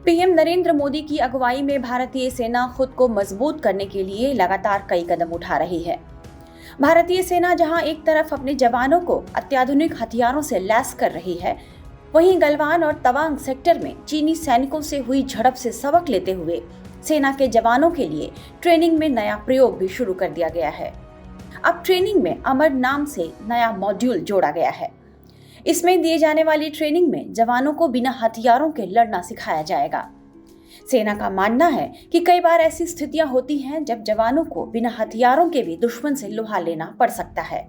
PM Narendra Modi की अगुवाई में भारतीय सेना खुद को मजबूत करने के लिए लगातार कई कदम उठा रही है। भारतीय सेना जहां एक तरफ अपने जवानों को अत्याधुनिक हथियारों से लैस कर रही है, वहीं गलवान और तवांग सेक्टर में चीनी सैनिकों से हुई झड़प से सबक लेते हुए सेना के जवानों के लिए ट्रेनिंग में नया प्रयोग भी शुरू कर दिया गया है। अब ट्रेनिंग में अमर नाम से नया मॉड्यूल जोड़ा गया है। इसमें दिए जाने वाली ट्रेनिंग में जवानों को बिना हथियारों के लड़ना सिखाया जाएगा। सेना का मानना है कि कई बार ऐसी स्थितियां होती हैं जब जवानों को बिना हथियारों के भी दुश्मन से लोहा लेना पड़ सकता है।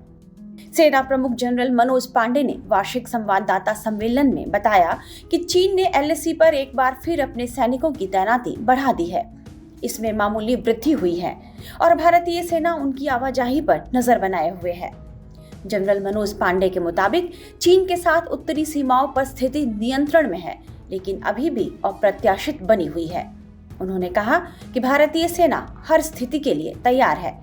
सेना प्रमुख जनरल मनोज पांडे ने वार्षिक संवाददाता सम्मेलन में बताया कि चीन ने एलएसी पर एक बार फिर अपने सैनिकों की तैनाती बढ़ा दी है। इसमें मामूली वृद्धि हुई है और भारतीय सेना उनकी आवाजाही पर नजर बनाए हुए है। जनरल मनोज पांडे के मुताबिक चीन के साथ उत्तरी सीमाओं पर स्थिति नियंत्रण में है, लेकिन अभी भी अप्रत्याशित बनी हुई है। उन्होंने कहा कि भारतीय सेना हर स्थिति के लिए तैयार है।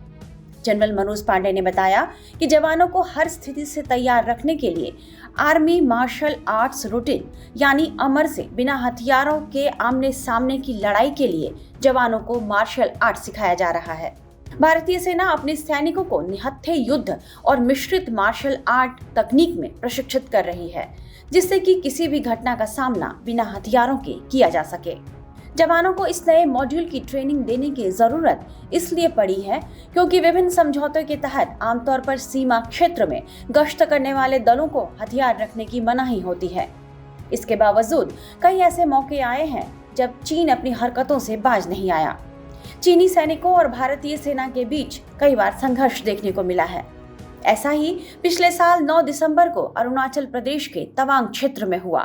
जनरल मनोज पांडे ने बताया कि जवानों को हर स्थिति से तैयार रखने के लिए आर्मी मार्शल आर्ट्स रूटीन यानी अमर से बिना हथियारों के आमने सामने की लड़ाई के लिए जवानों को मार्शल आर्ट सिखाया जा रहा है। भारतीय सेना अपने सैनिकों को निहत्थे युद्ध और मिश्रित मार्शल आर्ट तकनीक में प्रशिक्षित कर रही है, जिससे कि किसी भी घटना का सामना बिना हथियारों के किया जा सके। जवानों को इस नए मॉड्यूल की ट्रेनिंग देने की जरूरत इसलिए पड़ी है क्योंकि विभिन्न समझौतों के तहत आमतौर पर सीमा क्षेत्र में गश्त करने वाले दलों को हथियार रखने की मनाही होती है। इसके बावजूद कई ऐसे मौके आए हैं जब चीन अपनी हरकतों से बाज नहीं आया। चीनी सैनिकों और भारतीय सेना के बीच कई बार संघर्ष देखने को मिला है। ऐसा ही पिछले साल 9 दिसंबर को अरुणाचल प्रदेश के तवांग क्षेत्र में हुआ,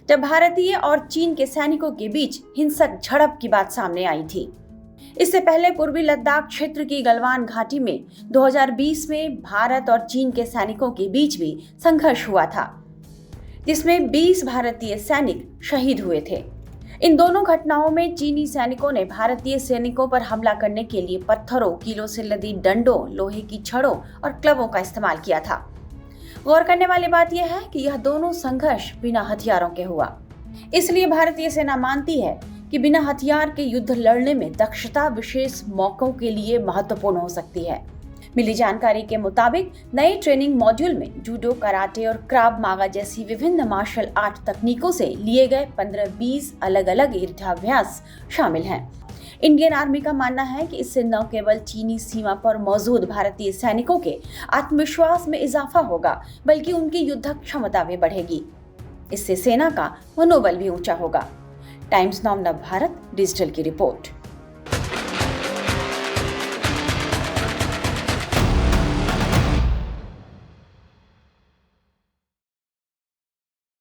जब भारतीय और चीन के सैनिकों के बीच हिंसक झड़प की बात सामने आई थी। इससे पहले पूर्वी लद्दाख क्षेत्र की गलवान घाटी में 2020 में भारत और चीन के सैनिकों के बीच भी संघर्ष हुआ था, जिसमें 20 भारतीय सैनिक शहीद हुए थे। इन दोनों घटनाओं में चीनी सैनिकों ने भारतीय सैनिकों पर हमला करने के लिए पत्थरों, कीलों से लदी डंडों, लोहे की छड़ों और क्लबों का इस्तेमाल किया था। गौर करने वाली बात यह है कि यह दोनों संघर्ष बिना हथियारों के हुआ। इसलिए भारतीय सेना मानती है कि बिना हथियार के युद्ध लड़ने में दक्षता विशेष मौकों के लिए महत्वपूर्ण हो सकती है। मिली जानकारी के मुताबिक नए ट्रेनिंग मॉड्यूल में जूडो, कराटे और क्राव मागा जैसी विभिन्न मार्शल आर्ट तकनीकों से लिए गए 15-20 अलग अलग युद्धाभ्यास शामिल हैं। इंडियन आर्मी का मानना है कि इससे न केवल चीनी सीमा पर मौजूद भारतीय सैनिकों के आत्मविश्वास में इजाफा होगा, बल्कि उनकी युद्ध क्षमता भी बढ़ेगी। इससे सेना का मनोबल भी ऊंचा होगा। टाइम्स नाउ नव भारत डिजिटल की रिपोर्ट।